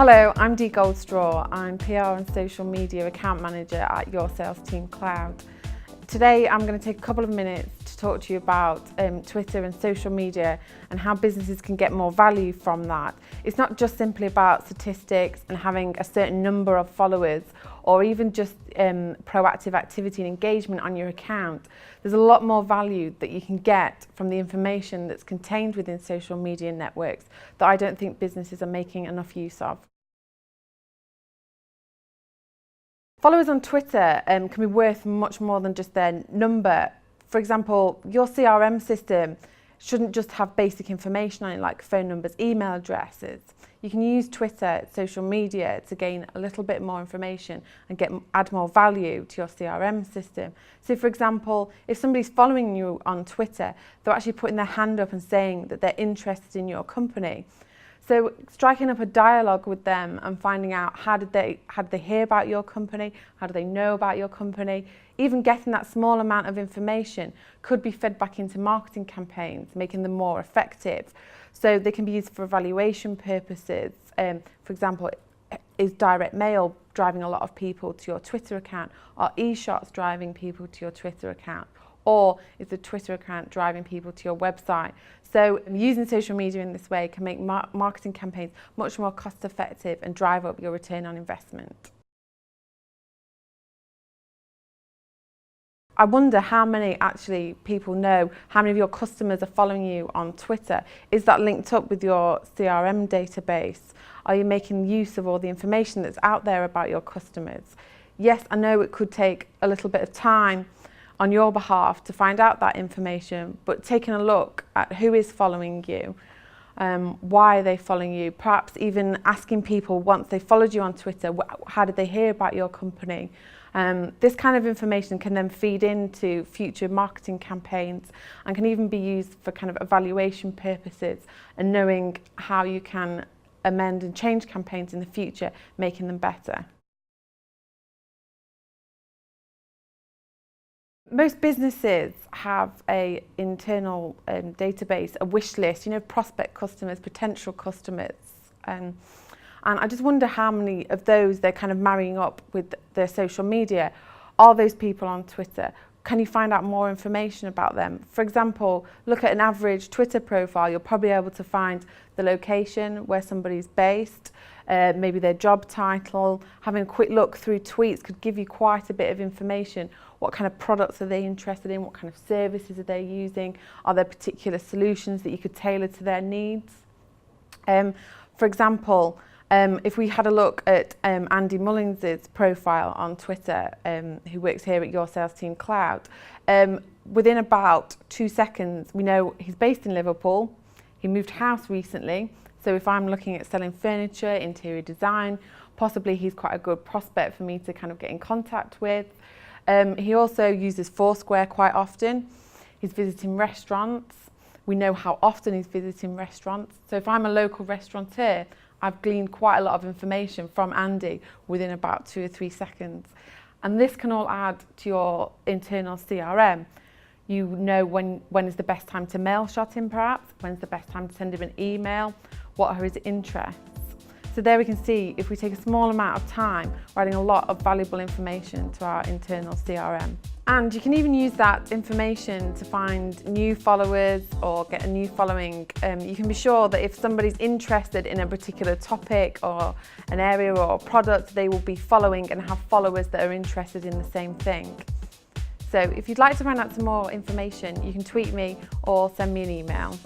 Hello, I'm Dee Goldstraw. I'm PR and social media account manager at Your Sales Team Cloud. Today I'm going to take a couple of minutes to talk to you about Twitter and social media and how businesses can get more value from that. It's not just simply about statistics and having a certain number of followers or even just proactive activity and engagement on your account. There's a lot more value that you can get from the information that's contained within social media networks that I don't think businesses are making enough use of. Followers on Twitter can be worth much more than just their number. For example, your CRM system shouldn't just have basic information on it like phone numbers, email addresses. You can use Twitter, social media to gain a little bit more information and add more value to your CRM system. So for example, if somebody's following you on Twitter, they're actually putting their hand up and saying that they're interested in your company. So striking up a dialogue with them and finding out how did they hear about your company, how do they know about your company, even getting that small amount of information could be fed back into marketing campaigns, making them more effective. So they can be used for evaluation purposes. For example, is direct mail driving a lot of people to your Twitter account? Are e-shots driving people to your Twitter account? Or is the Twitter account driving people to your website? So using social media in this way can make marketing campaigns much more cost effective and drive up your return on investment. I wonder how many actually people know how many of your customers are following you on Twitter. Is that linked up with your CRM database? Are you making use of all the information that's out there about your customers? Yes, I know it could take a little bit of time on your behalf to find out that information, but taking a look at who is following you, why are they following you, perhaps even asking people once they followed you on Twitter, how did they hear about your company? This kind of information can then feed into future marketing campaigns and can even be used for kind of evaluation purposes and knowing how you can amend and change campaigns in the future, making them better. Most businesses have an internal database, a wish list, prospect customers, potential customers. And I just wonder how many of those they're kind of marrying up with their social media. Are those people on Twitter? Can you find out more information about them? For example, look at an average Twitter profile. You'll probably be able to find the location where somebody's based, maybe their job title. Having a quick look through tweets could give you quite a bit of information. What kind of products are they interested in? What kind of services are they using? Are there particular solutions that you could tailor to their needs? For example, if we had a look at Andy Mullins' profile on Twitter, who works here at Your Sales Team Cloud, within about 2 seconds, we know he's based in Liverpool. He moved house recently. So if I'm looking at selling furniture, interior design, possibly he's quite a good prospect for me to kind of get in contact with. He also uses Foursquare quite often. He's visiting restaurants. We know how often he's visiting restaurants. So if I'm a local restaurateur, I've gleaned quite a lot of information from Andy within about 2 or 3 seconds. And this can all add to your internal CRM. You know when is the best time to mail shot him perhaps, when's the best time to send him an email, what are his interests. So there we can see if we take a small amount of time, we're adding a lot of valuable information to our internal CRM. And you can even use that information to find new followers or get a new following. You can be sure that if somebody's interested in a particular topic or an area or a product, they will be following and have followers that are interested in the same thing. So if you'd like to find out some more information, you can tweet me or send me an email.